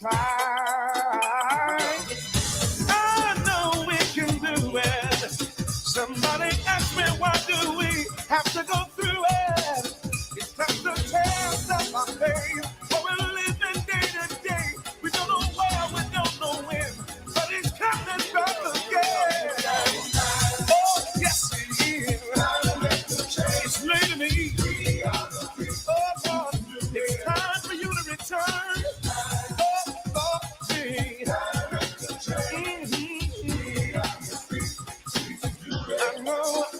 I know we can do it. Somebody asked me, why do we have to go through it? It's just the test of our faith. For we're living day to day. We don't know where, we don't know when. But it's coming back again. Oh, yes, it is. It's leading me. Oh, God, it's time for you to return. Oh, me.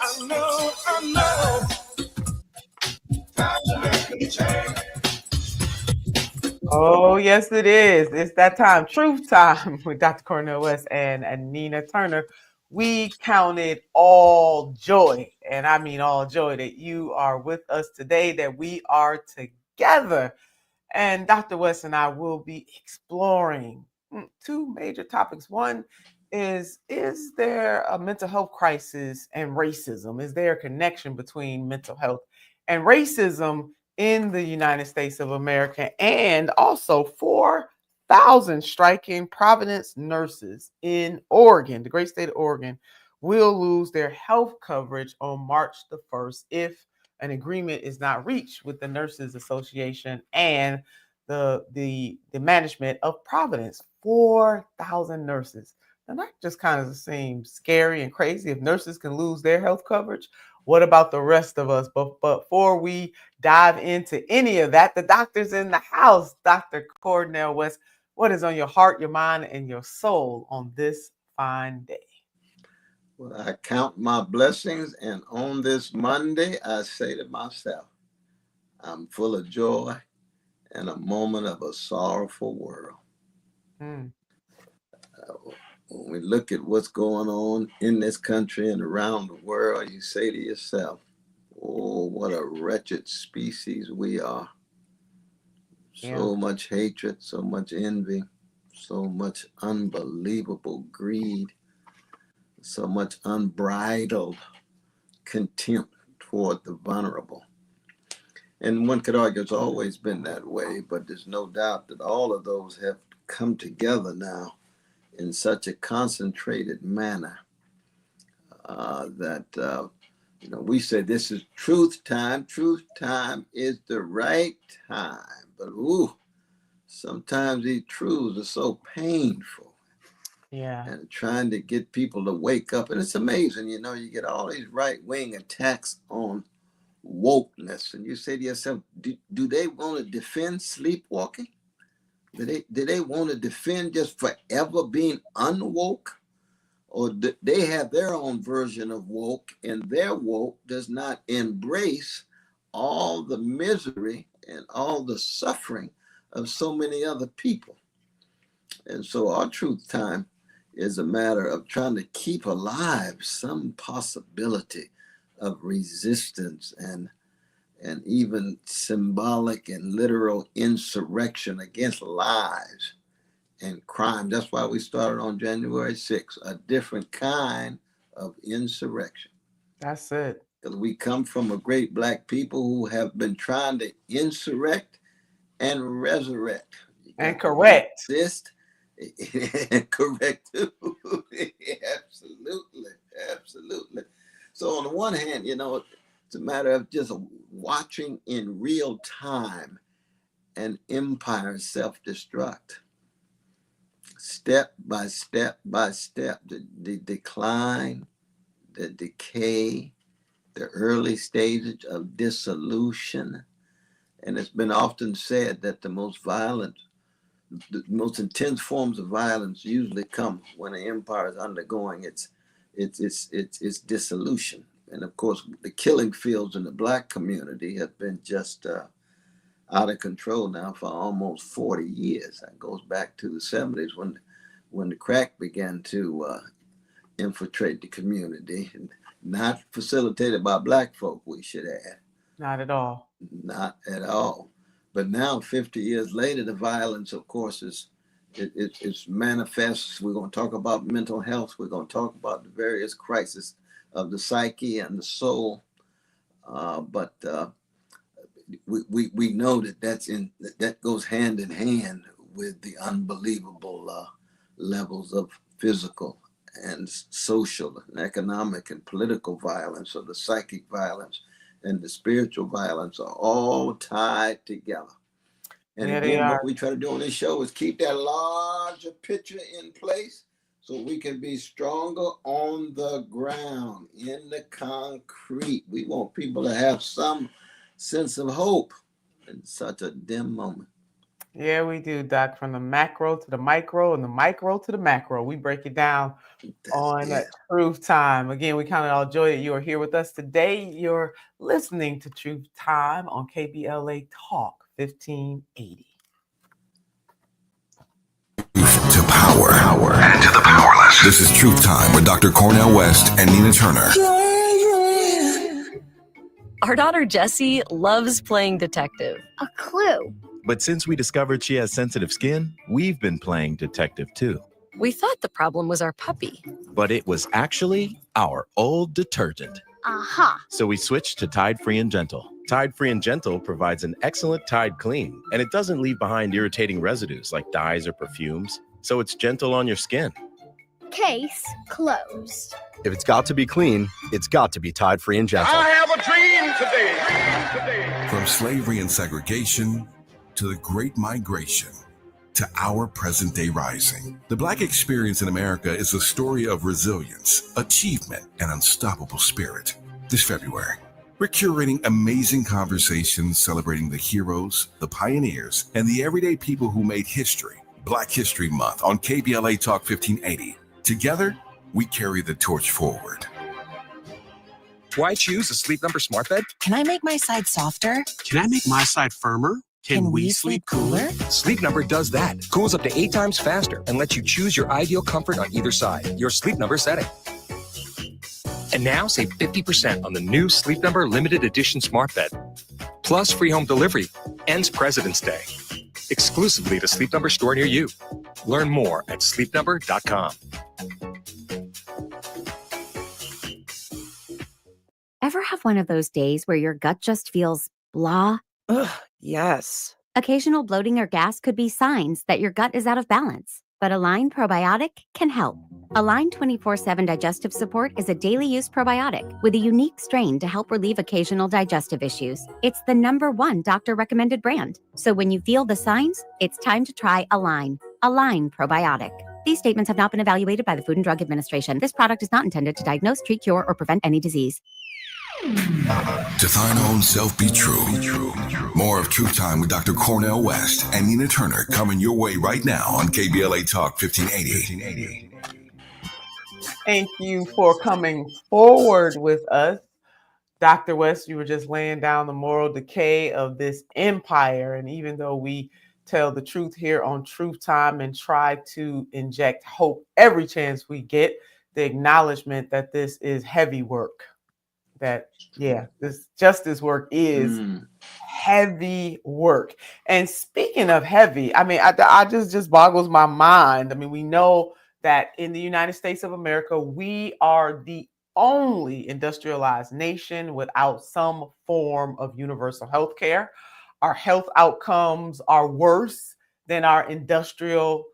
I know. Oh, yes, it is. It's that time, truth time with Dr. Cornel West and Nina Turner. We count it all joy, and I mean all joy that you are with us today, that we are together. And Dr. West and I will be exploring two major topics. One is there a mental health crisis and racism? Is there a connection between mental health and racism in the United States of America? And also 4,000 striking Providence nurses in Oregon, the great state of Oregon, will lose their health coverage on March the 1st if an agreement is not reached with the Nurses Association and the management of Providence. 4,000 nurses. And that just kind of seems scary and crazy. If nurses can lose their health coverage, what about the rest of us? But before we dive into any of that, the doctor's in the house. Dr. Cornel West, what is on your heart, your mind, and your soul on this fine day? Well, I count my blessings, and on this Monday, I say to myself, I'm full of joy in a moment of a sorrowful world. Mm. When we look at what's going on in this country and around the world, you say to yourself, oh, what a wretched species we are. So much hatred, so much envy, so much unbelievable greed, so much unbridled contempt toward the vulnerable. And one could argue it's always been that way, but there's no doubt that all of those have come together now in such a concentrated manner that we say this is truth time. Truth time is the right time. But sometimes these truths are so painful. Yeah. And trying to get people to wake up. And it's amazing, you get all these right-wing attacks on wokeness. And you say to yourself, do they want to defend sleepwalking? Do they want to defend just forever being unwoke? Or do they have their own version of woke, and their woke does not embrace all the misery and all the suffering of so many other people? And so our truth time is a matter of trying to keep alive some possibility of resistance and even symbolic and literal insurrection against lies and crime. That's why we started on January 6th, a different kind of insurrection. That's it. Because we come from a great black people who have been trying to insurrect and resurrect. And correct. Resist and correct too. Absolutely. So on the one hand, it's a matter of just watching in real time an empire self-destruct. Step by step, the decline, the decay, the early stages of dissolution. And it's been often said that the most intense forms of violence usually come when an empire is undergoing its dissolution. And of course, the killing fields in the black community have been just out of control now for almost 40 years. That goes back to the 70s when the crack began to infiltrate the community, and not facilitated by black folk, we should add. Not at all. Not at all. But now, 50 years later, the violence, of course, it's manifests. We're going to talk about mental health. We're going to talk about the various crises of the psyche and the soul. We know that goes hand in hand with the unbelievable levels of physical and social and economic and political violence, or the psychic violence and the spiritual violence, are all tied together. And Yeah, they again, are. what we try to do on this show is keep that larger picture in place so we can be stronger on the ground, in the concrete. We want people to have some sense of hope in such a dim moment. Yeah, we do, Doc. From the macro to the micro and the micro to the macro. We break it down That's on it. Truth Time. Again, we count it all joy that you are here with us today. You're listening to Truth Time on KBLA Talk 1580. To power, and to the powerless. This is Truth Time with Dr. Cornel West and Nina Turner. Our daughter Jessie loves playing detective. A clue. But since we discovered she has sensitive skin, we've been playing detective too. We thought the problem was our puppy. But it was actually our old detergent. Aha. So we switched to Tide Free and Gentle. Tide Free and Gentle provides an excellent Tide clean, and it doesn't leave behind irritating residues like dyes or perfumes. So it's gentle on your skin. Case closed. If it's got to be clean, it's got to be Tide Free and Gentle. I have a dream today. From slavery and segregation to the Great Migration to our present day rising, the Black experience in America is a story of resilience, achievement, and unstoppable spirit. This February, we're curating amazing conversations celebrating the heroes, the pioneers, and the everyday people who made history. Black History Month on KBLA Talk 1580. Together, we carry the torch forward. Why choose a Sleep Number smart bed? Can I make my side softer? Can I make my side firmer? Can we sleep cooler? Sleep Number does that. Cools up to 8 times faster and lets you choose your ideal comfort on either side. Your Sleep Number setting. And now save 50% on the new Sleep Number limited edition smart bed. Plus free home delivery. Ends President's Day. Exclusively to Sleep Number store near you. Learn more at sleepnumber.com. Ever have one of those days where your gut just feels blah? Ugh, yes. Occasional bloating or gas could be signs that your gut is out of balance, but Align Probiotic can help. Align 24/7 Digestive Support is a daily use probiotic with a unique strain to help relieve occasional digestive issues. It's the #1 doctor recommended brand. So when you feel the signs, it's time to try Align. Align Probiotic. These statements have not been evaluated by the Food and Drug Administration. This product is not intended to diagnose, treat, cure, or prevent any disease. To thine own self be true. More of Truth Time with Dr. Cornel West and Nina Turner coming your way right now on KBLA Talk 1580. Thank you for coming forward with us. Dr. West, you were just laying down the moral decay of this empire. And even though we tell the truth here on Truth Time and try to inject hope every chance we get, the acknowledgement that this is heavy work. That, yeah, this justice work is heavy work. And speaking of heavy, I mean, I just boggles my mind. I mean, we know that in the United States of America, we are the only industrialized nation without some form of universal health care. Our health outcomes are worse than our industrial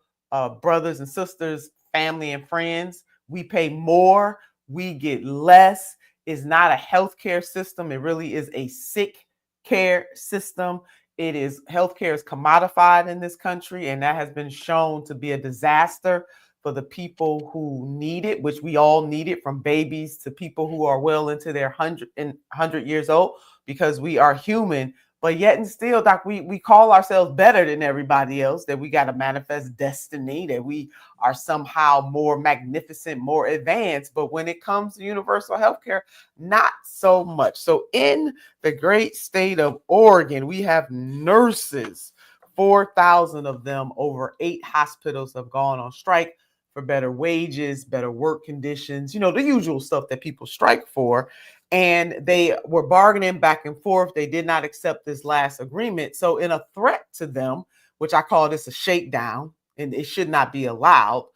brothers and sisters, family and friends. We pay more, we get less. It's not a healthcare system. It really is a sick care system. It is healthcare is commodified in this country, and that has been shown to be a disaster for the people who need it, which we all need it, from babies to people who are well into their 100 years old, because we are human. But yet and still, Doc, we call ourselves better than everybody else, that we got a manifest destiny, that we are somehow more magnificent, more advanced. But when it comes to universal healthcare, not so much. So in the great state of Oregon, we have nurses, 4,000 of them, over 8 hospitals have gone on strike for better wages, better work conditions, the usual stuff that people strike for. And they were bargaining back and forth. They did not accept this last agreement. So in a threat to them, which I call this a shakedown, and it should not be allowed,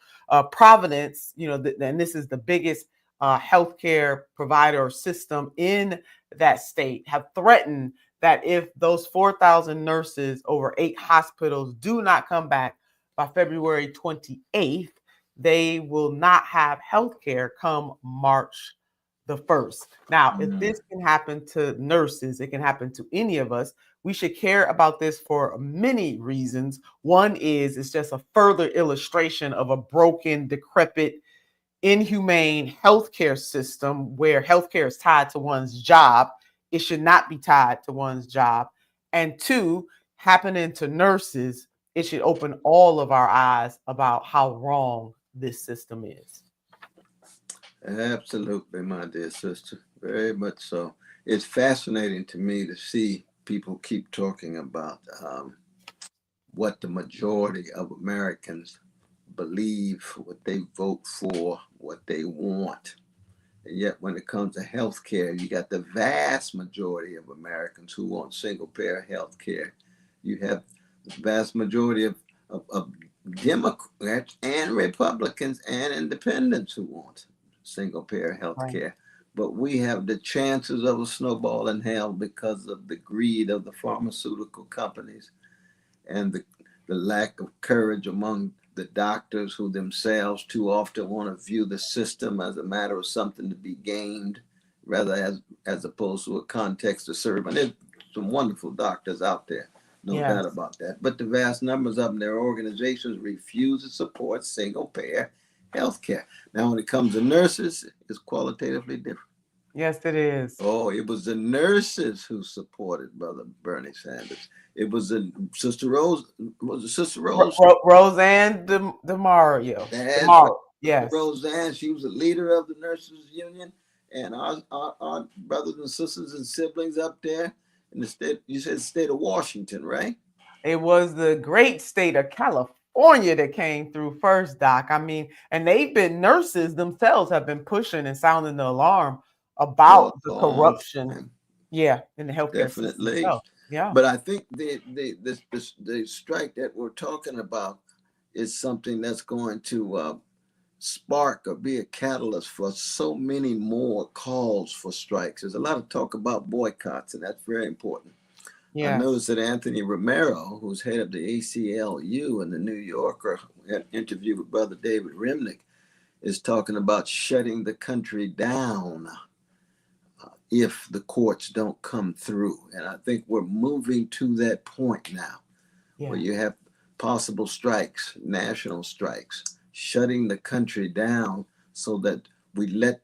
Providence, and this is the biggest healthcare provider or system in that state, have threatened that if those 4,000 nurses over 8 hospitals do not come back by February 28th, they will not have health care come March the 1st. Now, if this can happen to nurses, it can happen to any of us. We should care about this for many reasons. One is it's just a further illustration of a broken, decrepit, inhumane healthcare system where healthcare is tied to one's job. It should not be tied to one's job. And two, happening to nurses, it should open all of our eyes about how wrong this system is. Absolutely, my dear sister. Very much so. It's fascinating to me to see people keep talking about what the majority of Americans believe, what they vote for, what they want. And yet when it comes to health care, you got the vast majority of Americans who want single payer health care. You have the vast majority of Democrats and Republicans and independents who want single payer health care. But we have the chances of a snowball in hell because of the greed of the pharmaceutical companies and the lack of courage among the doctors, who themselves too often want to view the system as a matter of something to be gained rather as opposed to a context to serve. And there's some wonderful doctors out there, no doubt about that. But the vast numbers of them, their organizations refuse to support single payer healthcare. Now, when it comes to nurses, it's qualitatively different. Yes, it is. Oh, it was the nurses who supported Brother Bernie Sanders. It was Sister Rose. Was it Sister Rose? Roseanne DeMario. Yes. Roseanne. She was a leader of the Nurses Union, and our brothers and sisters and siblings up there in the state. You said the state of Washington, right? It was the great state of California that came through first, Doc. I mean, and they've been nurses themselves have been pushing and sounding the alarm about the corruption. Yeah, in the healthcare system itself. Yeah. But I think the strike that we're talking about is something that's going to spark or be a catalyst for so many more calls for strikes. There's a lot of talk about boycotts, and that's very important. I noticed that Anthony Romero, who's head of the ACLU in the New Yorker, had an interview with Brother David Remnick, is talking about shutting the country down if the courts don't come through. And I think we're moving to that point now where you have possible strikes, national strikes, shutting the country down so that we let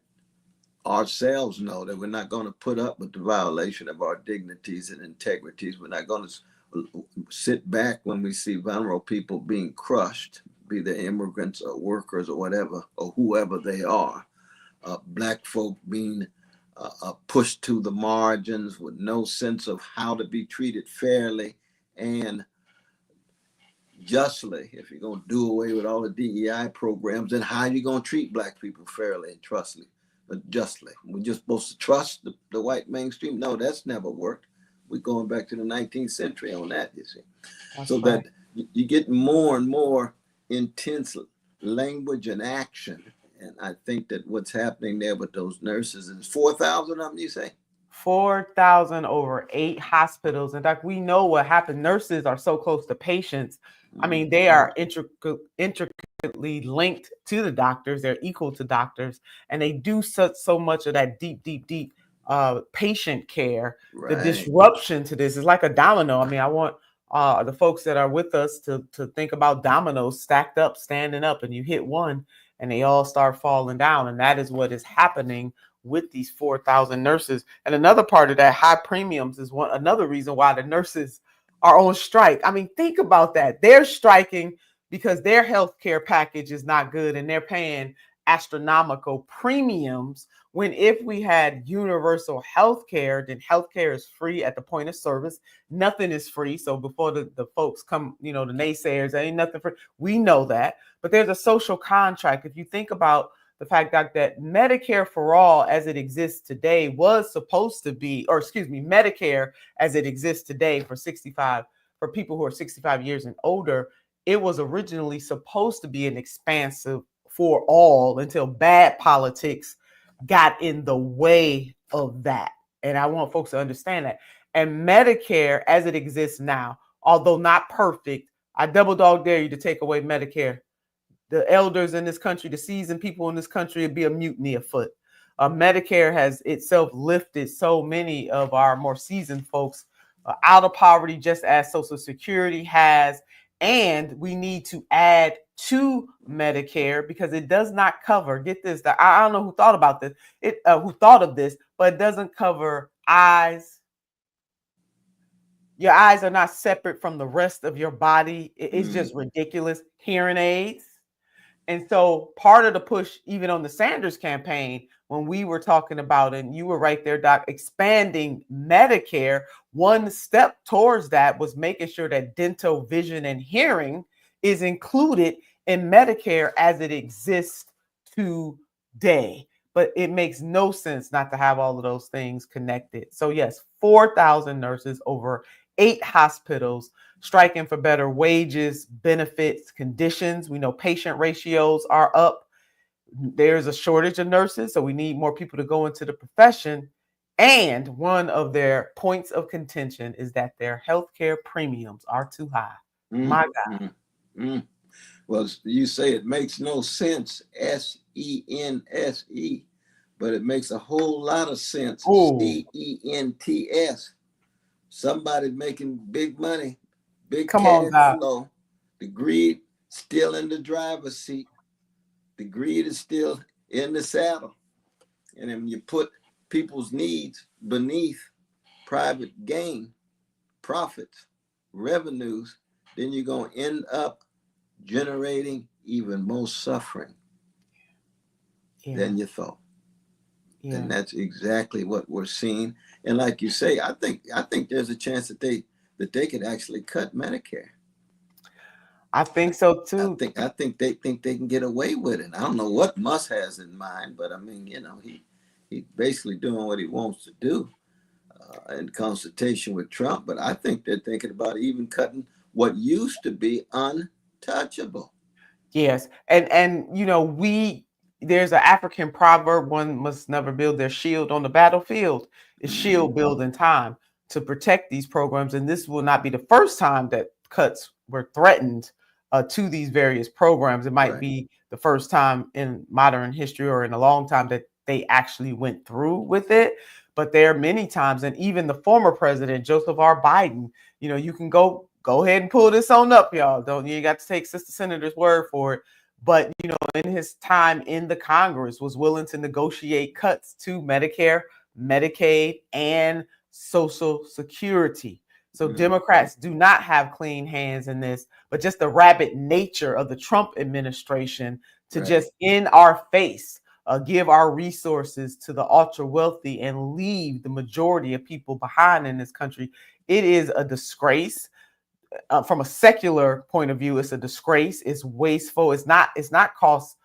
ourselves know that we're not going to put up with the violation of our dignities and integrities. We're not going to sit back when we see vulnerable people being crushed, be they immigrants or workers or whatever, or whoever they are. Black folk being pushed to the margins with no sense of how to be treated fairly and justly. If you're going to do away with all the DEI programs, then how are you going to treat Black people fairly and justly? We're just supposed to trust the white mainstream? No, that's never worked. We're going back to the 19th century on that, you see. That's so right. That you get more and more intense language and action. And I think that what's happening there with those nurses is 4,000 of them, you say? 4,000 over 8 hospitals. In fact, we know what happened. Nurses are so close to patients. I mean, they are intricately linked to the doctors. They're equal to doctors. And they do so much of that deep patient care. Right. The disruption to this is like a domino. I mean, I want the folks that are with us to think about dominoes stacked up, standing up, and you hit one and they all start falling down. And that is what is happening with these 4,000 nurses. And another part of that, high premiums is another reason why the nurses are on strike. I mean, think about that. They're striking because their health care package is not good and they're paying astronomical premiums, when if we had universal health care, then health care is free at the point of service. Nothing is free. So before the folks come, the naysayers, there ain't nothing free. We know that. But there's a social contract. If you think about the fact that Medicare for all as it exists today was supposed to be, Medicare as it exists today for people who are 65 years and older, it was originally supposed to be an expansive for all until bad politics got in the way of that. And I want folks to understand that. And Medicare, as it exists now, although not perfect, I double dog dare you to take away Medicare. The elders in this country, the seasoned people in this country, would be a mutiny afoot. Medicare has itself lifted so many of our more seasoned folks out of poverty, just as Social Security has. And we need to add to Medicare because it does not cover, get this, I don't know who thought about this, who thought of this, but it doesn't cover eyes. Your eyes are not separate from the rest of your body. It's just ridiculous. Hearing aids. And so part of the push, even on the Sanders campaign, when we were talking about, and you were right there, Doc, expanding Medicare, one step towards that was making sure that dental, vision, and hearing is included in Medicare as it exists today. But it makes no sense not to have all of those things connected. So yes, 4,000 nurses, over 8 hospitals, striking for better wages, benefits, conditions. We know patient ratios are up. There's a shortage of nurses, so we need more people to go into the profession. And one of their points of contention is that their healthcare premiums are too high. My God. Well, you say it makes no sense, SENSE, but it makes a whole lot of sense, CENTS. Somebody making big money, big cash flow. The greed still in the driver's seat. The greed is still in the saddle. And then you put people's needs beneath private gain, profits, revenues, then you're going to end up generating even more suffering than you thought. And that's exactly what we're seeing. And like you say, I think there's a chance that they could actually cut Medicare. I think so too. I think they can get away with it. I don't know what Musk has in mind, but I mean, he's basically doing what he wants to do in consultation with Trump. But I think they're thinking about even cutting what used to be untouchable. Yes, and there's an African proverb: one must never build their shield on the battlefield. It's shield building time to protect these programs, and this will not be the first time that cuts were threatened to these various programs. It might be the first time in modern history or in a long time that they actually went through with it. But there are many times, and even the former president, Joseph R. Biden, you can go ahead and pull this on up, y'all. You got to take Sister Senator's word for it. But, in his time in the Congress, was willing to negotiate cuts to Medicare, Medicaid, and Social Security. So Democrats do not have clean hands in this, but just the rabid nature of the Trump administration to just in our face give our resources to the ultra wealthy and leave the majority of people behind in this country. It is a disgrace. From a secular point of view, it's a disgrace. It's wasteful. It's not cost.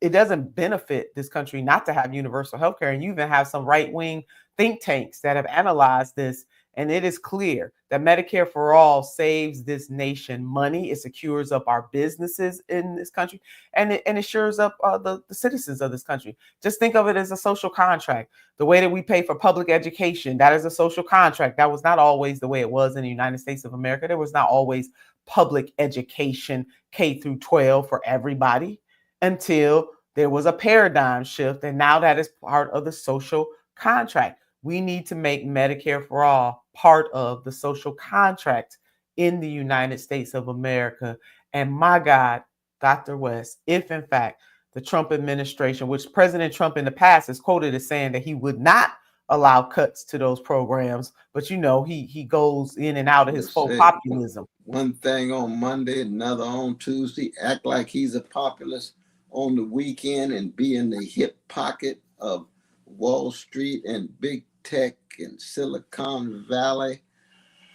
It doesn't benefit this country not to have universal health care. And you even have some right-wing think tanks that have analyzed this. And it is clear that Medicare for All saves this nation money. It secures up our businesses in this country, and it assures up the citizens of this country. Just think of it as a social contract. The way that we pay for public education, that is a social contract. That was not always the way it was in the United States of America. There was not always public education, K through 12 for everybody, until there was a paradigm shift. And now that is part of the social contract. We need to make Medicare for All part of the social contract in the United States of America. And my God, Dr. West, if in fact the Trump administration, which President Trump in the past is quoted as saying that he would not allow cuts to those programs, but he goes in and out of his faux populism. One thing on Monday, another on Tuesday, act like he's a populist on the weekend and be in the hip pocket of Wall Street and big tech and Silicon Valley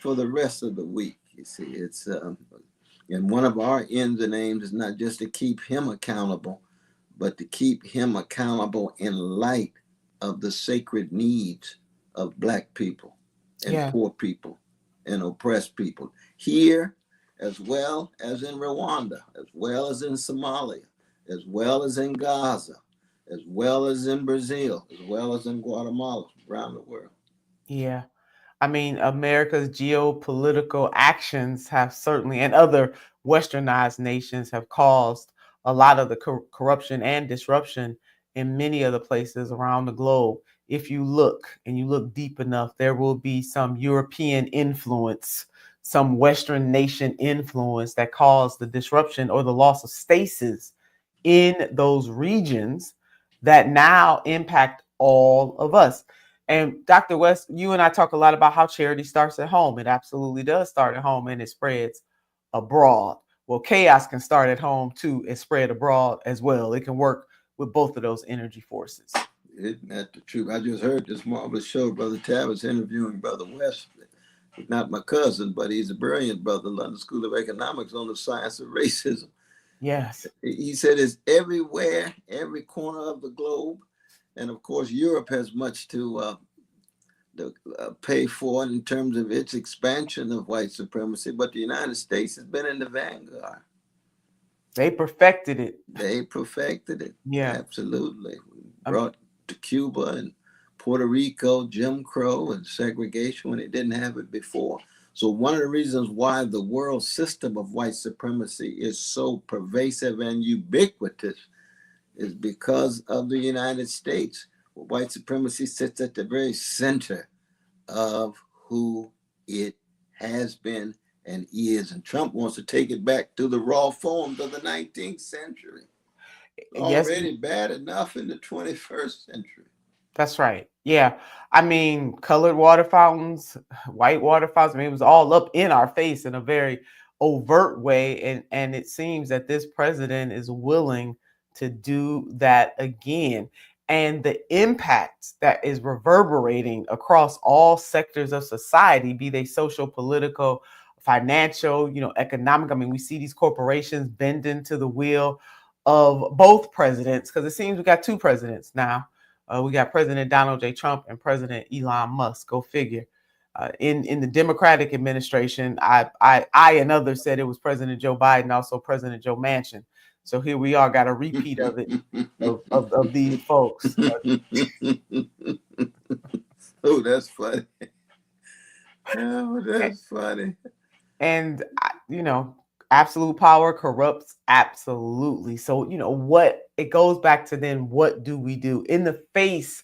for the rest of the week. You see, it's and one of our ends and aims is not just to keep him accountable, but to keep him accountable in light of the sacred needs of Black people and poor people and oppressed people here, as well as in Rwanda, as well as in Somalia, as well as in Gaza, as well as in Brazil, as well as in Guatemala, around the world. Yeah. I mean, America's geopolitical actions have certainly, and other westernized nations have caused a lot of the corruption and disruption in many other places around the globe. If you look and you look deep enough, there will be some European influence, some Western nation influence that caused the disruption or the loss of stasis in those regions that now impact all of us. And Dr. West, you and I talk a lot about how charity starts at home. It absolutely does start at home and it spreads abroad. Well, chaos can start at home too and spread abroad as well. It can work with both of those energy forces. Isn't that the truth? I just heard this marvelous show, Brother Tavis interviewing Brother West. He's not my cousin, but he's a brilliant brother, London School of Economics, on the science of racism. Yes. He said it's everywhere, every corner of the globe. And of course, Europe has much to pay for in terms of its expansion of white supremacy, but the United States has been in the vanguard. They perfected it. They perfected it. Yeah. Absolutely. We brought to Cuba and Puerto Rico Jim Crow and segregation when they didn't have it before. So one of the reasons why the world system of white supremacy is so pervasive and ubiquitous is because of the United States. White supremacy sits at the very center of who it has been and is. And Trump wants to take it back to the raw forms of the 19th century. Already bad enough in the 21st century. That's right. Yeah. I mean, colored water fountains, white water fountains, I mean, it was all up in our face in a very overt way. And it seems that this president is willing to do that again. And the impact that is reverberating across all sectors of society, be they social, political, financial, economic. I mean, we see these corporations bending to the will of both presidents, because it seems we got two presidents now. We got President Donald J. Trump and President Elon Musk. Go figure. In the Democratic administration, I and others said it was President Joe Biden, also President Joe Manchin. So here we are, got a repeat of it of these folks. Oh, that's funny. Oh, that's funny. And absolute power corrupts absolutely. So what it goes back to then, what do we do in the face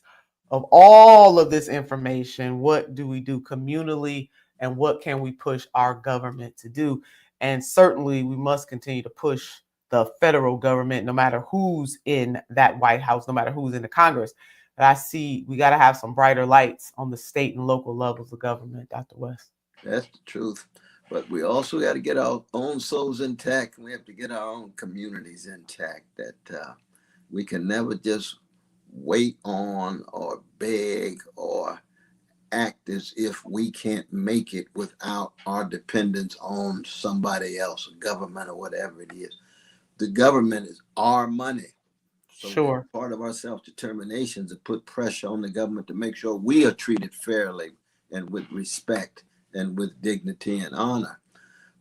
of all of this information? What do we do communally, and what can we push our government to do? And certainly we must continue to push the federal government, no matter who's in that White House, no matter who's in the Congress. But I see we got to have some brighter lights on the state and local levels of government, Dr. West. That's the truth. But we also got to get our own souls intact. We have to get our own communities intact, that we can never just wait on or beg or act as if we can't make it without our dependence on somebody else, government or whatever it is. The government is our money. So sure. Part of our self-determination is to put pressure on the government to make sure we are treated fairly and with respect and with dignity and honor.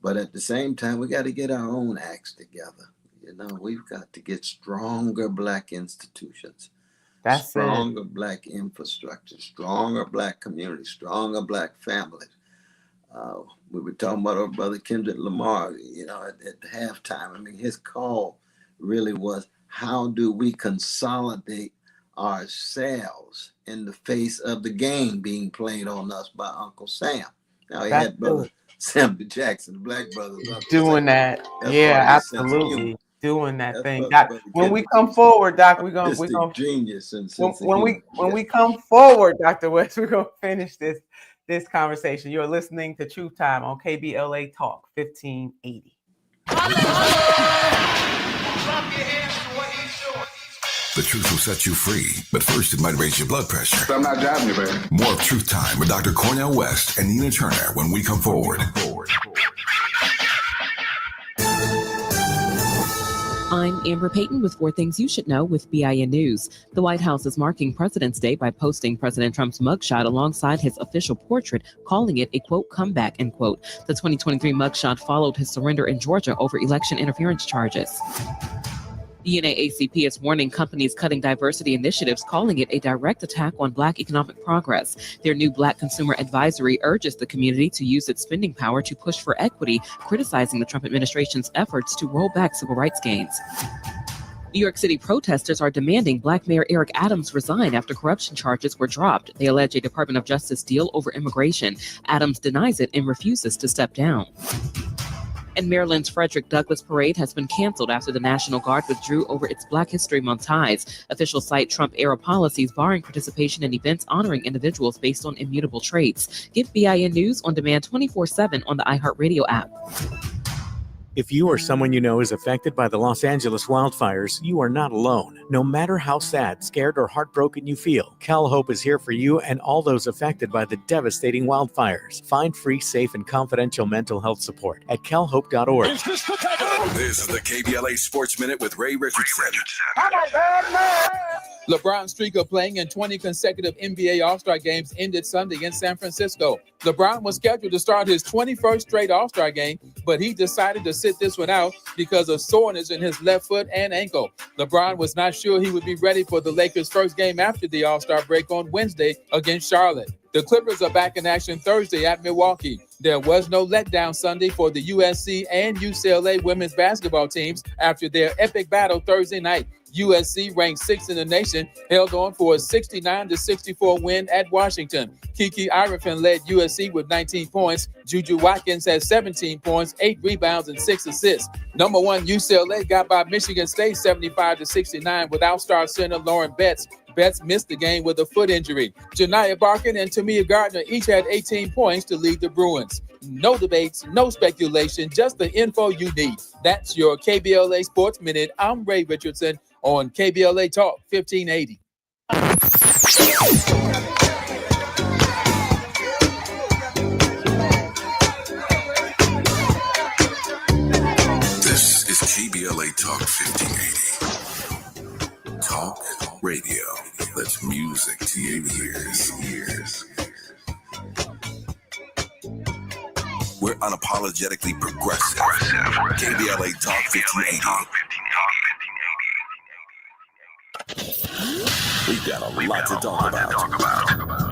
But at the same time, we got to get our own acts together. We've got to get stronger Black institutions, stronger Black infrastructure, stronger Black communities, stronger Black families. We were talking about our brother Kendrick Lamar, at halftime. I mean, his call really was, how do we consolidate ourselves in the face of the game being played on us by Uncle Sam? Now, he had brother Sam Jackson, the Black brothers. Doing that. Yeah, absolutely. Doing that thing. Doc, when we come forward, Doc, we're going to genius. When we come forward, Dr. West, we're going to finish this conversation. You're listening to Truth Time on KBLA Talk 1580. The truth will set you free, but first it might raise your blood pressure. So I'm not driving you, baby. More of Truth Time with Dr. Cornel West and Nina Turner when we come forward. I'm Amber Payton with 4 Things You Should Know with BIN News. The White House is marking President's Day by posting President Trump's mugshot alongside his official portrait, calling it a, quote, comeback, end quote. The 2023 mugshot followed his surrender in Georgia over election interference charges. The NAACP is warning companies cutting diversity initiatives, calling it a direct attack on Black economic progress. Their new Black Consumer Advisory urges the community to use its spending power to push for equity, criticizing the Trump administration's efforts to roll back civil rights gains. New York City protesters are demanding Black Mayor Eric Adams resign after corruption charges were dropped. They allege a Department of Justice deal over immigration. Adams denies it and refuses to step down. And Maryland's Frederick Douglass Parade has been canceled after the National Guard withdrew over its Black History Month ties. Officials cite Trump-era policies barring participation in events honoring individuals based on immutable traits. Get BIN News on demand 24/7 on the iHeartRadio app. If you or someone you know is affected by the Los Angeles wildfires, you are not alone. No matter how sad, scared, or heartbroken you feel, Cal Hope is here for you and all those affected by the devastating wildfires. Find free, safe, and confidential mental health support at calhope.org. This is the KBLA Sports Minute with Ray Richardson. LeBron's streak of playing in 20 consecutive NBA All-Star games ended Sunday in San Francisco. LeBron was scheduled to start his 21st straight All-Star game, but he decided to sit this one out because of soreness in his left foot and ankle. LeBron was not sure he would be ready for the Lakers' first game after the All-Star break on Wednesday against Charlotte. The Clippers are back in action Thursday at Milwaukee. There was no letdown Sunday for the USC and UCLA women's basketball teams after their epic battle Thursday night. USC, ranked 6th in the nation, held on for a 69-64 win at Washington. Kiki Irefin led USC with 19 points. Juju Watkins had 17 points, 8 rebounds, and 6 assists. Number 1, UCLA got by Michigan State 75-69 without star center Lauren Betts. Betts missed the game with a foot injury. Janiyah Barkin and Tamia Gardner each had 18 points to lead the Bruins. No debates, no speculation, just the info you need. That's your KBLA Sports Minute. I'm Ray Richardson on KBLA Talk 1580. This is KBLA Talk 1580. Talk radio. That's music to your ears. We're unapologetically progressive. KBLA Talk 1580. We've got a lot to talk about.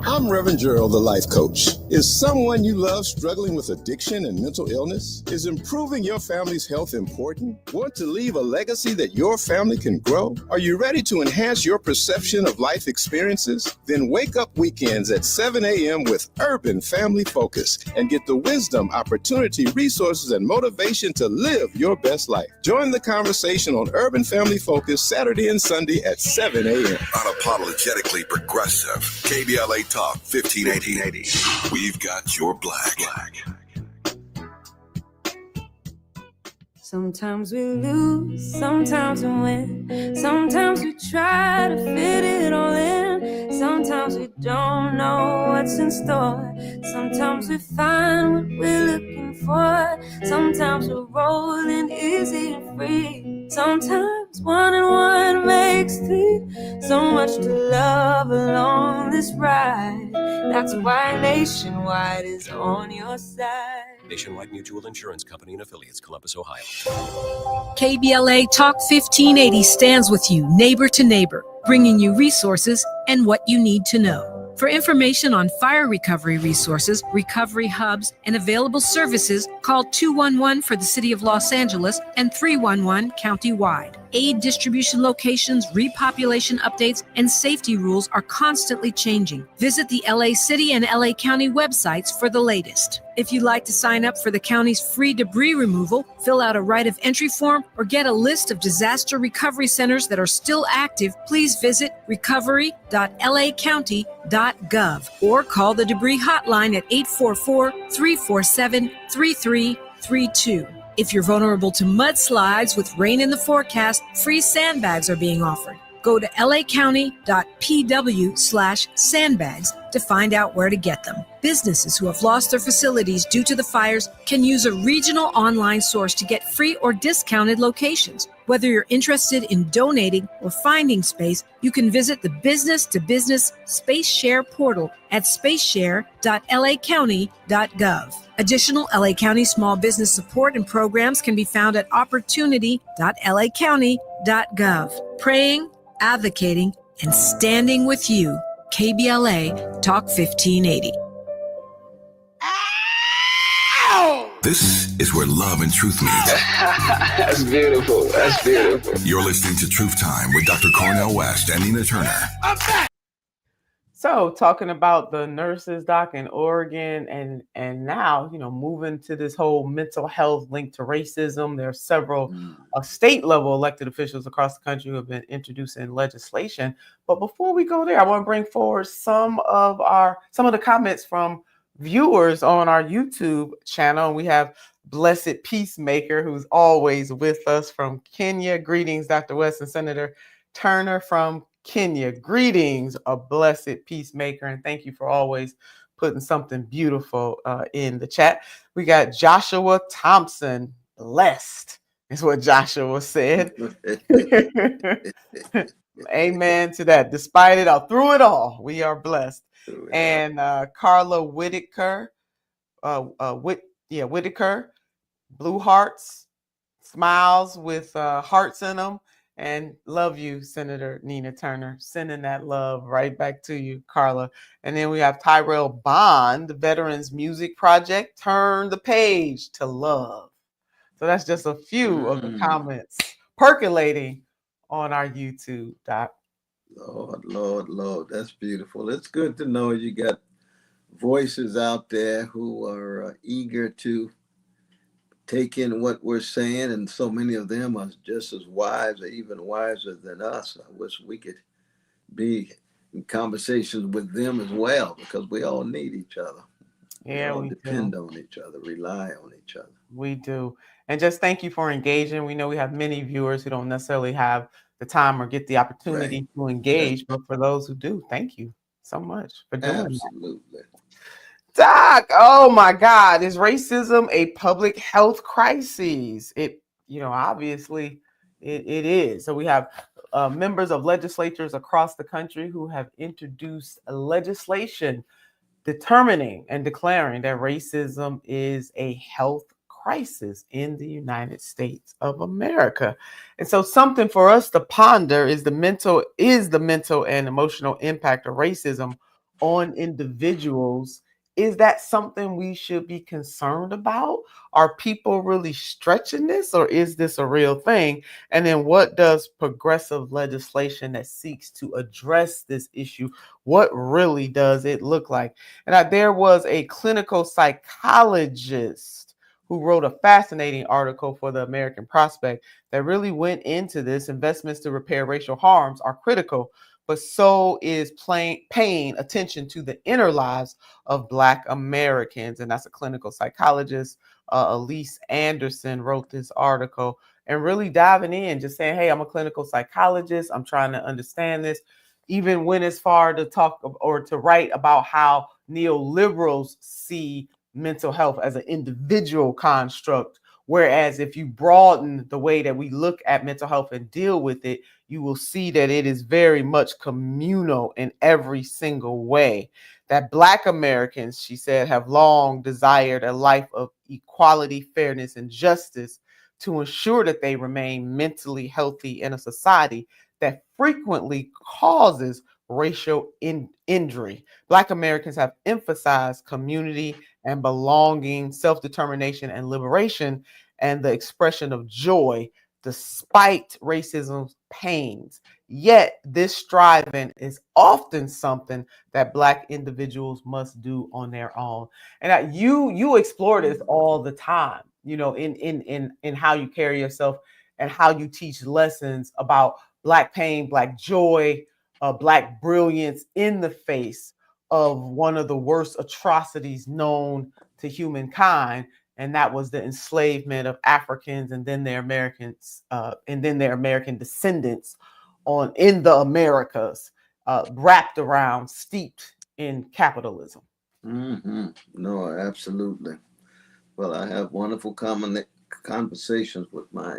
I'm Reverend Gerald, the life coach. Is someone you love struggling with addiction and mental illness? Is improving your family's health important? Want to leave a legacy that your family can grow? Are you ready to enhance your perception of life experiences? Then wake up weekends at 7 a.m. with Urban Family Focus and get the wisdom, opportunity, resources, and motivation to live your best life. Join the conversation on Urban Family Focus Saturday and Sunday at 7 a.m. Unapologetically progressive. KBLA Talk 1580. We've got your black. Sometimes we lose, sometimes we win. Sometimes we try to fit it all in. Sometimes we don't know what's in store. Sometimes we find what we're looking for. Sometimes we're rolling easy and free. Sometimes 1 and 1 makes 3. So much to love along this ride. That's why Nationwide is on your side. Nationwide Mutual Insurance Company and Affiliates, Columbus, Ohio. KBLA Talk 1580 stands with you, neighbor to neighbor, bringing you resources and what you need to know. For information on fire recovery resources, recovery hubs, and available services, call 211 for the City of Los Angeles and 311 countywide. Aid distribution locations, repopulation updates, and safety rules are constantly changing. Visit the LA City and LA County websites for the latest. If you'd like to sign up for the county's free debris removal, fill out a right of entry form, or get a list of disaster recovery centers that are still active, please visit recovery.lacounty.gov or call the debris hotline at 844-347-3332. If you're vulnerable to mudslides with rain in the forecast, free sandbags are being offered. Go to lacounty.pw/sandbags to find out where to get them. Businesses who have lost their facilities due to the fires can use a regional online source to get free or discounted locations. Whether you're interested in donating or finding space, you can visit the business-to-business Space Share portal at spaceshare.lacounty.gov. Additional LA County small business support and programs can be found at opportunity.lacounty.gov. KBLA.gov. Praying, advocating, and standing with you. KBLA Talk 1580. This is where love and truth meet. That's beautiful. That's beautiful. You're listening to Truth Time with Dr. Cornel West and Nina Turner. So talking about the nurses, doc, in Oregon, and now, moving to this whole mental health linked to racism. There are several state level elected officials across the country who have been introducing legislation. But before we go there, I want to bring forward some of the comments from viewers on our YouTube channel. We have Blessed Peacemaker, who's always with us from Kenya. Greetings, Dr. West and Senator Turner from Kenya. Greetings, a blessed peacemaker, and thank you for always putting something beautiful in the chat. We got Joshua Thompson. Blessed is what Joshua said. Amen to that. Despite it all, through it all, we are blessed. And Carla Whitaker, Whitaker, blue hearts, smiles with hearts in them. And love you, Senator Nina Turner. Sending that love right back to you, Carla. And then we have Tyrell Bond, the Veterans Music Project. Turn the page to love. So that's just a few of the comments percolating on our YouTube, Doc. Lord. That's beautiful. It's good to know you got voices out there who are eager to take in what we're saying, and so many of them are just as wise or even wiser than us. I wish we could be in conversations with them as well, because we all need each other. Yeah, we depend on each other, rely on each other. We do. And just thank you for engaging. We know we have many viewers who don't necessarily have the time or get the opportunity to engage, but for those who do, thank you so much for doing that. Absolutely. Doc, oh my God, is racism a public health crisis? Obviously it is. So we have members of legislatures across the country who have introduced legislation determining and declaring that racism is a health crisis in the United States of America. And so something for us to ponder is the mental and emotional impact of racism on individuals. Is that something we should be concerned about? Are people really stretching this, or is this a real thing? And then what does progressive legislation that seeks to address this issue, what really does it look like? And there was a clinical psychologist who wrote a fascinating article for the American Prospect that really went into this. Investments to repair racial harms are critical, but so is paying attention to the inner lives of Black Americans. And that's a clinical psychologist, Elise Anderson, wrote this article, and really diving in, just saying, hey, I'm a clinical psychologist. I'm trying to understand this. Even went as far to talk or to write about how neoliberals see mental health as an individual construct. Whereas if you broaden the way that we look at mental health and deal with it, you will see that it is very much communal in every single way. That Black Americans, she said, have long desired a life of equality, fairness, and justice to ensure that they remain mentally healthy in a society that frequently causes racial injury. Black Americans have emphasized community and belonging, self-determination and liberation, and the expression of joy despite racism's pains. Yet this striving is often something that Black individuals must do on their own. And you explore this all the time, in how you carry yourself and how you teach lessons about Black pain, Black joy, Black brilliance in the face of one of the worst atrocities known to humankind, and that was the enslavement of Africans and then their Americans, and then their American descendants in the Americas, wrapped around, steeped in capitalism. No, absolutely. Well, I have wonderful conversations with my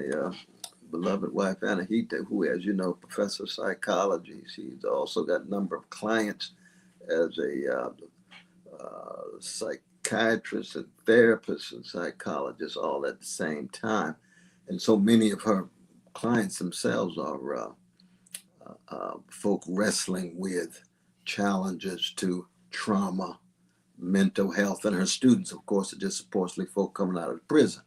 beloved wife, Anahita, who, as you know, professor of psychology. She's also got a number of clients as a psychiatrist and therapist and psychologist all at the same time. And so many of her clients themselves are folk wrestling with challenges to trauma, mental health, and her students, of course, are disproportionately folk coming out of prison,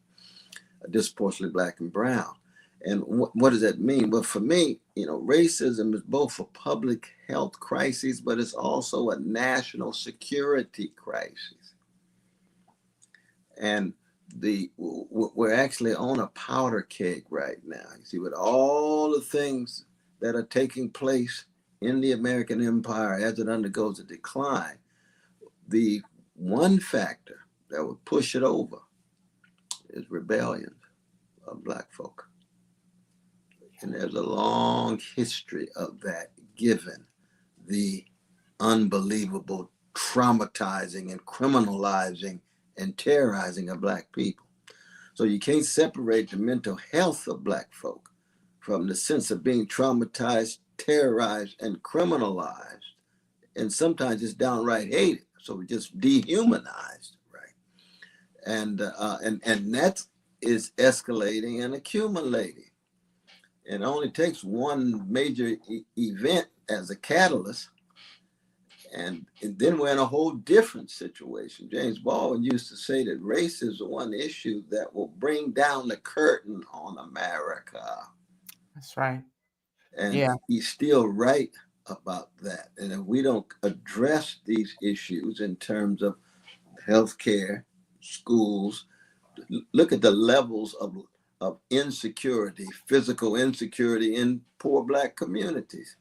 disproportionately Black and brown. And what does that mean? Well, for me, racism is both a public health crisis, but it's also a national security crisis. And we're actually on a powder keg right now. You see, with all the things that are taking place in the American empire as it undergoes a decline, the one factor that would push it over is rebellion of Black folk. And there's a long history of that, given the unbelievable traumatizing and criminalizing and terrorizing of Black people. So you can't separate the mental health of Black folk from the sense of being traumatized, terrorized, and criminalized. And sometimes it's downright hated. So we just dehumanized, right? And that is escalating and accumulating. It only takes one major event as a catalyst, and then we're in a whole different situation. James Baldwin used to say that race is the one issue that will bring down the curtain on America. That's right. And he's still right about that. And if we don't address these issues in terms of healthcare, schools, look at the levels of insecurity, physical insecurity in poor Black communities.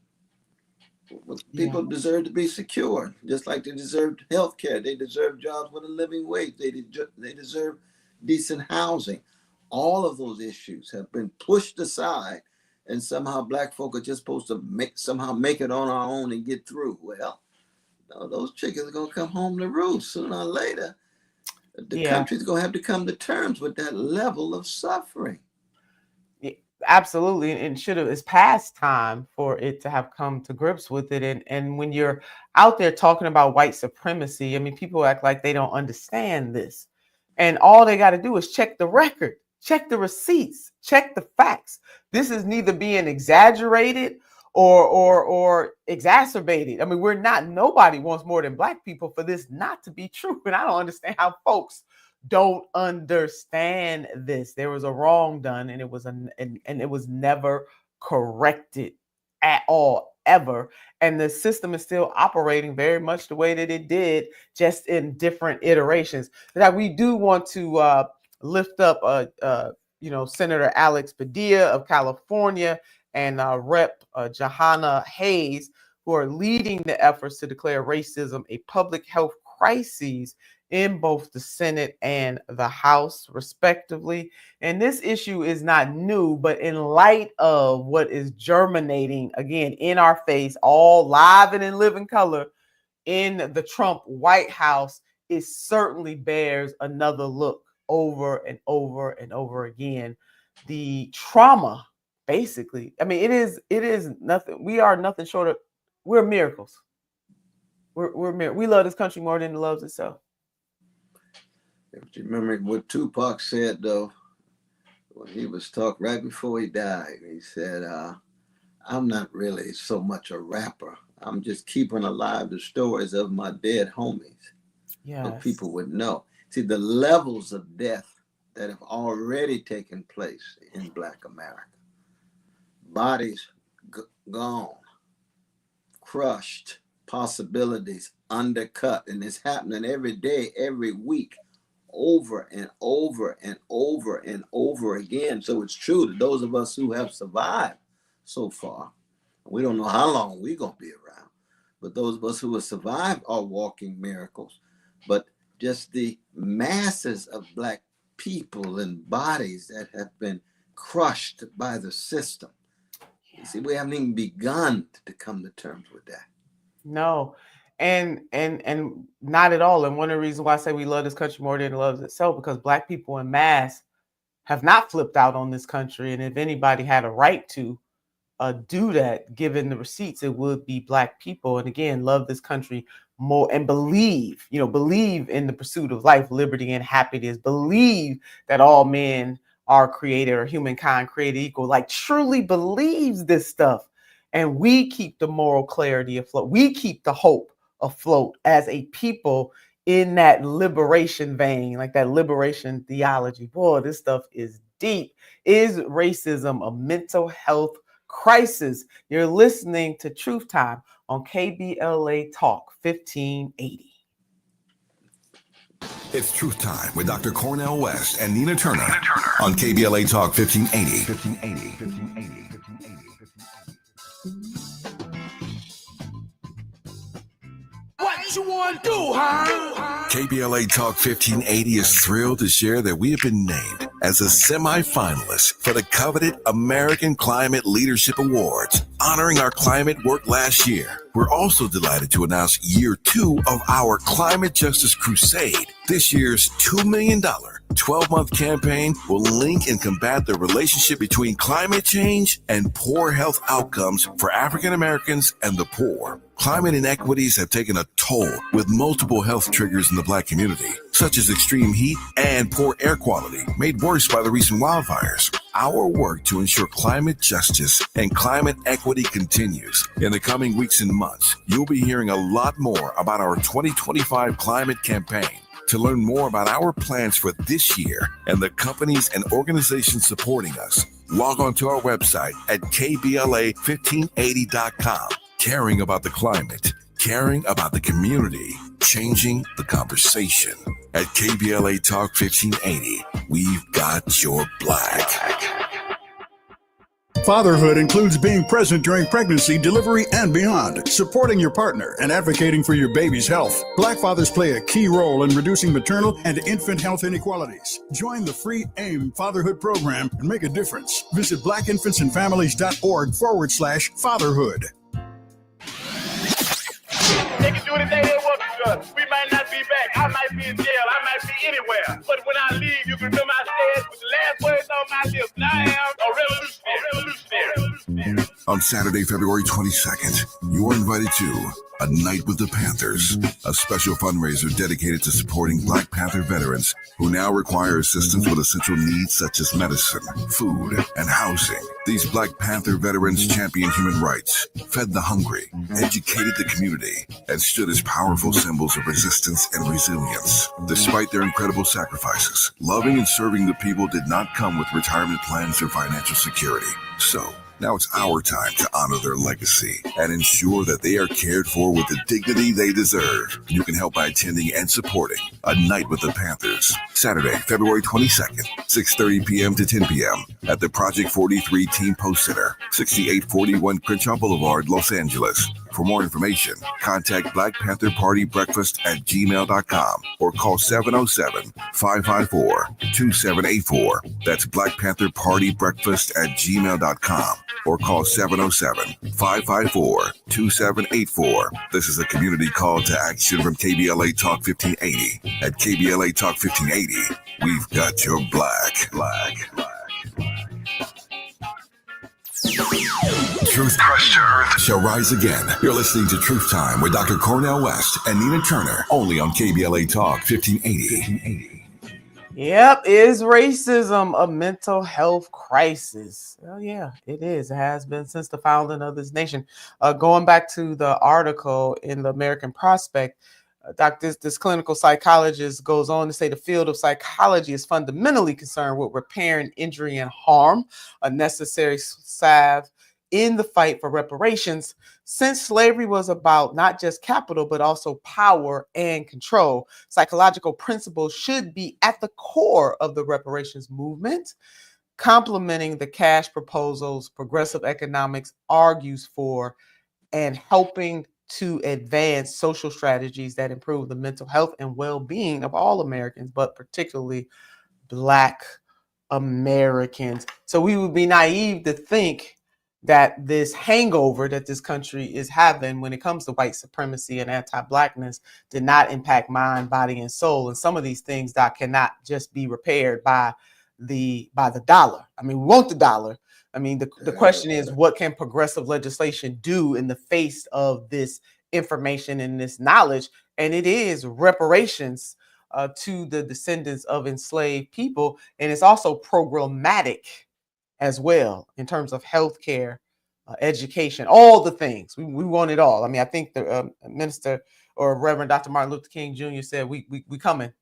People deserve to be secure, just like they deserve health care. They deserve jobs with a living wage. They deserve decent housing. All of those issues have been pushed aside, and somehow Black folk are just supposed to make it on our own and get through. Well, no, those chickens are going to come home to roost sooner or later. The country's going to have to come to terms with that level of suffering. Absolutely, and it's past time for it to have come to grips with it. And when you're out there talking about white supremacy, I mean, people act like they don't understand this. And all they got to do is check the record, check the receipts, check the facts. This is neither being exaggerated or exacerbated. I mean, nobody wants more than Black people for this not to be true. And I don't understand how folks don't understand this. There was a wrong done, and it was never corrected at all, ever. And the system is still operating very much the way that it did, just in different iterations. That we do want to lift up Senator Alex Padilla of California and Rep. Johanna Hayes, who are leading the efforts to declare racism a public health crisis in both the Senate and the House, respectively. And this issue is not new, but in light of what is germinating, again, in our face, all live and in living color in the Trump White House, it certainly bears another look over and over and over again. The trauma, basically, I mean, it is nothing. We are nothing short of, we're miracles. We love this country more than it loves itself. If you remember what Tupac said, though, when he was talking right before he died, he said, I'm not really so much a rapper. I'm just keeping alive the stories of my dead homies. So people would know. See, the levels of death that have already taken place in Black America. Bodies gone, crushed, possibilities undercut, and it's happening every day, every week, over and over and over and over again. So it's true that those of us who have survived so far, we don't know how long we're going to be around, but those of us who have survived are walking miracles. But just the masses of Black people and bodies that have been crushed by the system. You see, we haven't even begun to come to terms with that. No. And not at all. And one of the reasons why I say we love this country more than it loves itself, because Black people en masse have not flipped out on this country. And if anybody had a right to do that, given the receipts, it would be Black people. And again, love this country more and believe in the pursuit of life, liberty, and happiness. Believe that all men are created or humankind created equal, like truly believes this stuff. And we keep the moral clarity afloat. We keep the hope afloat as a people in that liberation vein, like that liberation theology. Boy, this stuff is deep. Is racism a mental health crisis? You're listening to Truth Time on KBLA Talk 1580. It's Truth Time with Dr. Cornel West and Nina Turner on KBLA Talk 1580. What you want to do, huh? KBLA Talk 1580 is thrilled to share that we have been named as a semi-finalist for the coveted American Climate Leadership Awards, honoring our climate work last year. We're also delighted to announce year 2 of our Climate Justice Crusade. This year's $2 million 12-month campaign will link and combat the relationship between climate change and poor health outcomes for African Americans and the poor. Climate inequities have taken a toll with multiple health triggers in the Black community, such as extreme heat and poor air quality, made worse by the recent wildfires. Our work to ensure climate justice and climate equity continues. In the coming weeks and months, you'll be hearing a lot more about our 2025 climate campaign. To learn more about our plans for this year and the companies and organizations supporting us, log on to our website at kbla1580.com. Caring about the climate, caring about the community, changing the conversation. At KBLA Talk 1580, we've got your black. Fatherhood includes being present during pregnancy, delivery, and beyond, supporting your partner and advocating for your baby's health. Black fathers play a key role in reducing maternal and infant health inequalities. Join the free AIM Fatherhood Program and make a difference. Visit blackinfantsandfamilies.org/fatherhood. They can do anything they want to us. We might not be back. I might be in jail. I might be anywhere. But when I leave, you can remember I said with the last words on my lips, I am a revolutionary. On Saturday, February 22nd, you are invited to A Night with the Panthers, a special fundraiser dedicated to supporting Black Panther veterans who now require assistance with essential needs such as medicine, food, and housing. These Black Panther veterans championed human rights, fed the hungry, educated the community, and stood as powerful symbols of resistance and resilience. Despite their incredible sacrifices, loving and serving the people did not come with retirement plans or financial security. So, now it's our time to honor their legacy and ensure that they are cared for with the dignity they deserve. You can help by attending and supporting A Night with the Panthers, Saturday, February 22nd, 6:30 p.m. to 10 p.m. at the Project 43 Team Post Center, 6841 Crenshaw Boulevard, Los Angeles. For more information, contact Black Panther Party Breakfast at gmail.com or call 707-554-2784. That's Black Panther Party Breakfast at gmail.com or call 707-554-2784. This is a community call to action from KBLA Talk 1580. At KBLA Talk 1580, we've got your black. Truth shall rise again. You're listening to Truth Time with Dr. Cornel West and Nina Turner, only on KBLA Talk 1580. Yep, is racism a mental health crisis? Oh yeah, it is. It has been since the founding of this nation. Going back to the article in the American Prospect, this clinical psychologist goes on to say the field of psychology is fundamentally concerned with repairing injury and harm, a necessary salve in the fight for reparations, since slavery was about not just capital, but also power and control. Psychological principles should be at the core of the reparations movement. Complementing the cash proposals, progressive economics argues for and helping to advance social strategies that improve the mental health and well-being of all Americans, but particularly Black Americans. So we would be naive to think that this hangover that this country is having when it comes to white supremacy and anti-Blackness did not impact mind, body, and soul. And some of these things that cannot just be repaired by the dollar. I mean, we want the dollar. I mean, the question is, what can progressive legislation do in the face of this information and this knowledge? And it is reparations. to the descendants of enslaved people. And it's also programmatic as well in terms of healthcare, education, all the things. We want it all. I mean, I think the minister or Reverend Dr. Martin Luther King Jr. said, we coming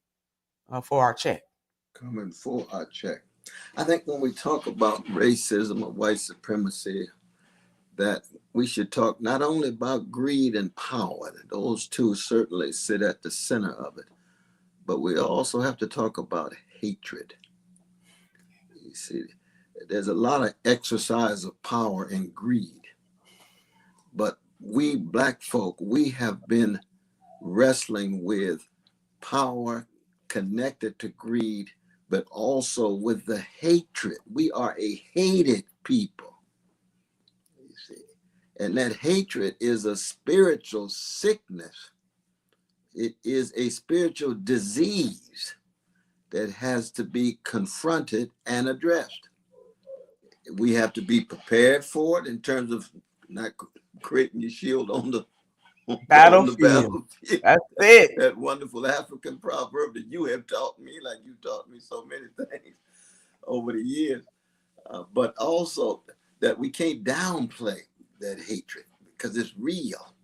for our check. Coming for our check. I think when we talk about racism or white supremacy, that we should talk not only about greed and power, those two certainly sit at the center of it, but we also have to talk about hatred. You see, there's a lot of exercise of power and greed, but we Black folk, we have been wrestling with power connected to greed, but also with the hatred. We are a hated people. You see, and that hatred is a spiritual sickness. It is a spiritual disease that has to be confronted and addressed. We have to be prepared for it in terms of not creating your shield on the battlefield. That's it. That wonderful African proverb that you have taught me, like you taught me so many things over the years. But also that we can't downplay that hatred because it's real.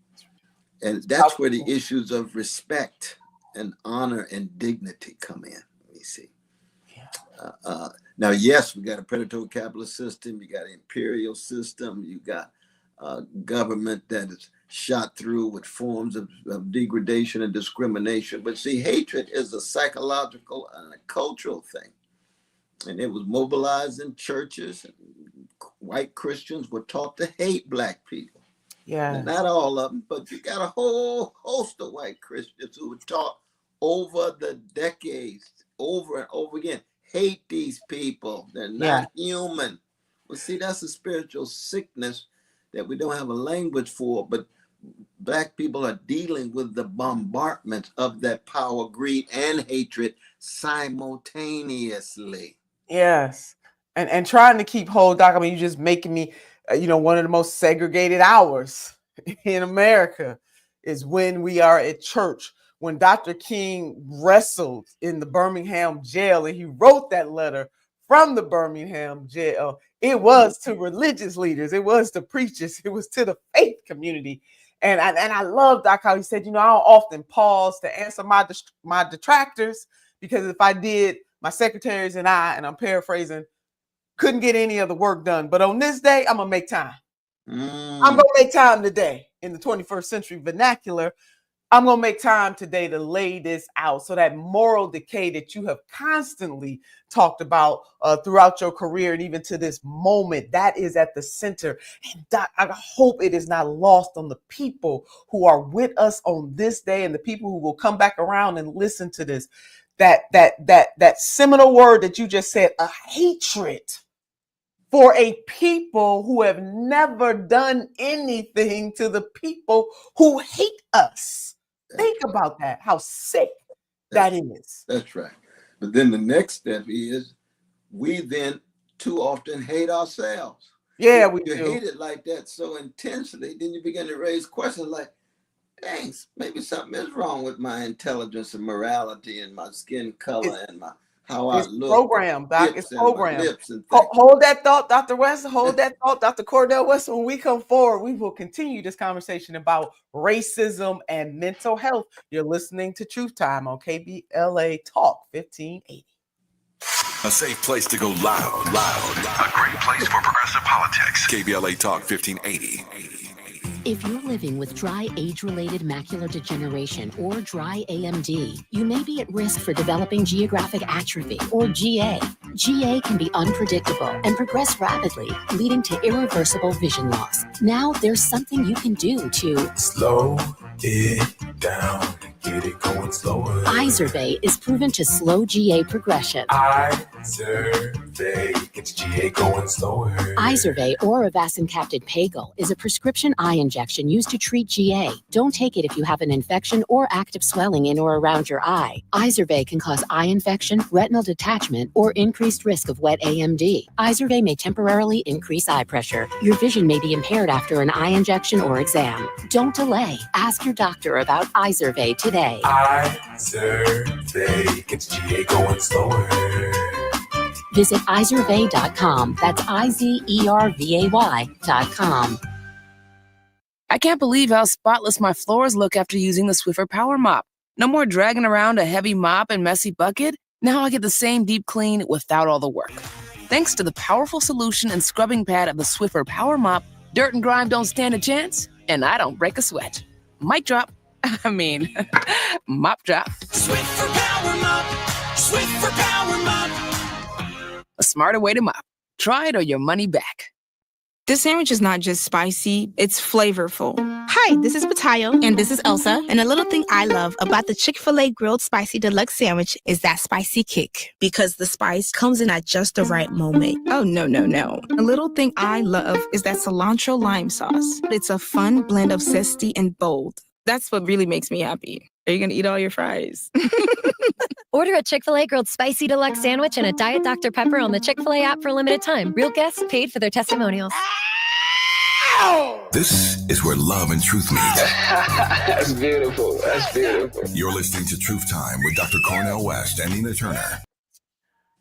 And that's where the issues of respect and honor and dignity come in, you see. Now, yes, we got a predatory capitalist system, you got an imperial system, you got government that is shot through with forms of degradation and discrimination. But see, hatred is a psychological and a cultural thing. And it was mobilized in churches. White Christians were taught to hate Black people. Yeah. Not all of them, but you got a whole host of white Christians who were taught over the decades, over and over again, hate these people. They're not human. Well, see, that's a spiritual sickness that we don't have a language for, but Black people are dealing with the bombardment of that power, greed, and hatred simultaneously. Yes. And trying to keep hold, Doc, I mean, you're just making me, one of the most segregated hours in America is when we are at church. When Dr. King wrestled in the Birmingham jail and he wrote that letter from the Birmingham jail, it was to religious leaders, it was to preachers, it was to the faith community. And I love Doc how he said, I don't often pause to answer my detractors, because if I did, my secretaries and I'm paraphrasing, couldn't get any of the work done. But on this day, I'm gonna make time. I'm gonna make time today in the 21st century vernacular. I'm going to make time today to lay this out so that moral decay that you have constantly talked about throughout your career and even to this moment, that is at the center. And Doc, I hope it is not lost on the people who are with us on this day and the people who will come back around and listen to this. That seminal word that you just said, a hatred for a people who have never done anything to the people who hate us. Think about that, how sick that is. That's right. But then the next step is we then too often hate ourselves. Yeah, if we you do. hate it like that so intensely, then you begin to raise questions like, dang, maybe something is wrong with my intelligence and morality and my skin color and how I look. Programmed, Doc. It's programmed. Lips and hold that thought, Dr. West. Hold that thought, Dr. Cornel West. When we come forward, we will continue this conversation about racism and mental health. You're listening to Truth Time on KBLA Talk 1580. A safe place to go loud. A great place for progressive politics. KBLA Talk 1580. If you're living with dry age-related macular degeneration or dry AMD, you may be at risk for developing geographic atrophy or GA. GA can be unpredictable and progress rapidly, leading to irreversible vision loss. Now there's something you can do to slow it down, get it going slower. Izervay is proven to slow GA progression. Izervay gets GA going slower. Izervay or avacincaptad pagel is a prescription eye injection used to treat GA. Don't take it if you have an infection or active swelling in or around your eye. Izervay can cause eye infection, retinal detachment, or increased risk of wet AMD. Izervay may temporarily increase eye pressure. Your vision may be impaired after an eye injection or exam. Don't delay. Ask your doctor about Izervay today. Iservay. Iservay gets GA going slower. Visit Iservay.com. That's IZERVAY.com. I can't believe how spotless my floors look after using the Swiffer Power Mop. No more dragging around a heavy mop and messy bucket. Now I get the same deep clean without all the work. Thanks to the powerful solution and scrubbing pad of the Swiffer Power Mop, dirt and grime don't stand a chance, and I don't break a sweat. Mic drop. I mean, mop drop. Swiffer Power Mop. Swiffer Power Mop. A smarter way to mop. Try it or your money back. This sandwich is not just spicy, it's flavorful. Hi, this is Batayo. And this is Elsa. And a little thing I love about the Chick-fil-A Grilled Spicy Deluxe Sandwich is that spicy kick. Because the spice comes in at just the right moment. Oh, no. A little thing I love is that cilantro lime sauce. It's a fun blend of zesty and bold. That's what really makes me happy. Are you going to eat all your fries? Order a Chick-fil-A Grilled Spicy Deluxe Sandwich and a Diet Dr. Pepper on the Chick-fil-A app for a limited time. Real guests paid for their testimonials. This is where love and truth meet. That's beautiful. That's beautiful. You're listening to Truth Time with Dr. Cornel West and Nina Turner.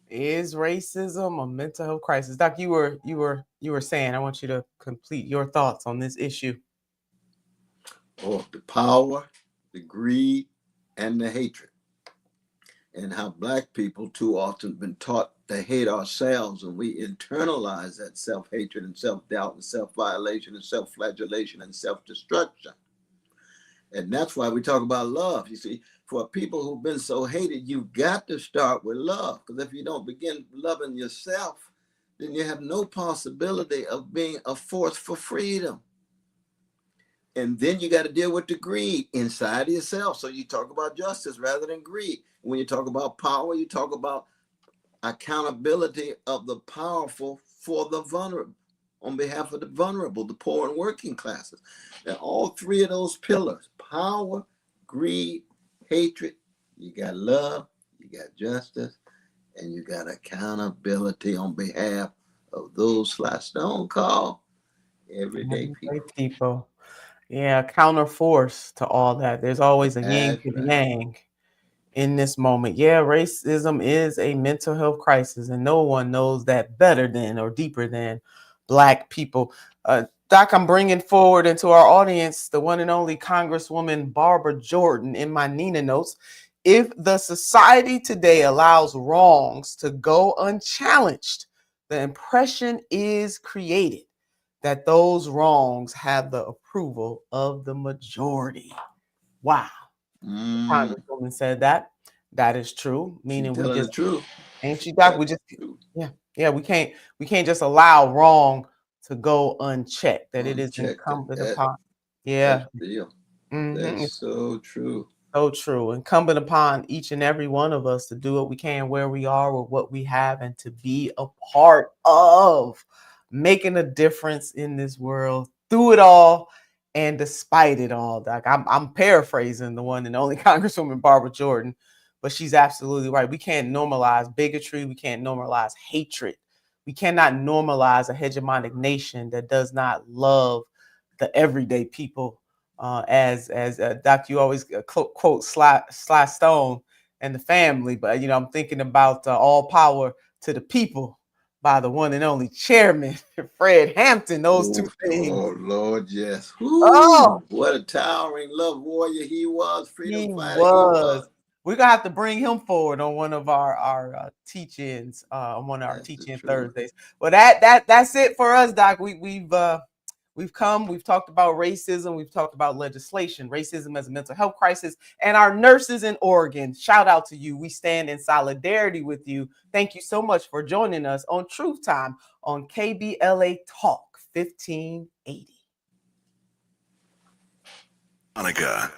Is racism a mental health crisis? Doc, you were saying, I want you to complete your thoughts on this issue. Oh, the power, the greed, and the hatred. And how Black people too often been taught to hate ourselves, and we internalize that self-hatred and self-doubt and self-violation and self-flagellation and self-destruction. And that's why we talk about love. You see, for people who've been so hated, you've got to start with love. Because if you don't begin loving yourself, then you have no possibility of being a force for freedom. And then you got to deal with the greed inside of yourself. So you talk about justice rather than greed. When you talk about power, you talk about accountability of the powerful for the vulnerable, on behalf of the vulnerable, the poor and working classes. And all three of those pillars, power, greed, hatred, you got love, you got justice, and you got accountability on behalf of those Stone call everyday people. Yeah, counterforce to all that. There's always a yin to the yang in this moment. Yeah, racism is a mental health crisis, and no one knows that better than or deeper than Black people. Doc, I'm bringing forward into our audience the one and only Congresswoman Barbara Jordan in my Nina notes. If the society today allows wrongs to go unchallenged, the impression is created that those wrongs have the approval of the majority. Wow. Congresswoman said that. That is true. Meaning we just true. Ain't she, Doc? We just we can't just allow wrong to go unchecked. That it is incumbent upon. Yeah. That's so true. So true. Incumbent upon each and every one of us to do what we can where we are with what we have and to be a part of making a difference in this world through it all and despite it all, Doc. I'm paraphrasing the one and only Congresswoman Barbara Jordan, but she's absolutely right. We can't normalize bigotry. We can't normalize hatred. We cannot normalize a hegemonic nation that does not love the everyday people. As Doc, you always quote Sly Stone and the Family, but I'm thinking about All Power to the People by the one and only Chairman Fred Hampton. Those two things. Oh Lord, yes. What a towering love warrior he was. Freedom fighter he was. We're gonna have to bring him forward on one of our teach-ins, on one of our teach-in Thursdays. Well, that's it for us, Doc. We've talked about racism, we've talked about legislation, racism as a mental health crisis, and our nurses in Oregon. Shout out to you. We stand in solidarity with you. Thank you so much for joining us on Truth Time on KBLA Talk 1580. Monica,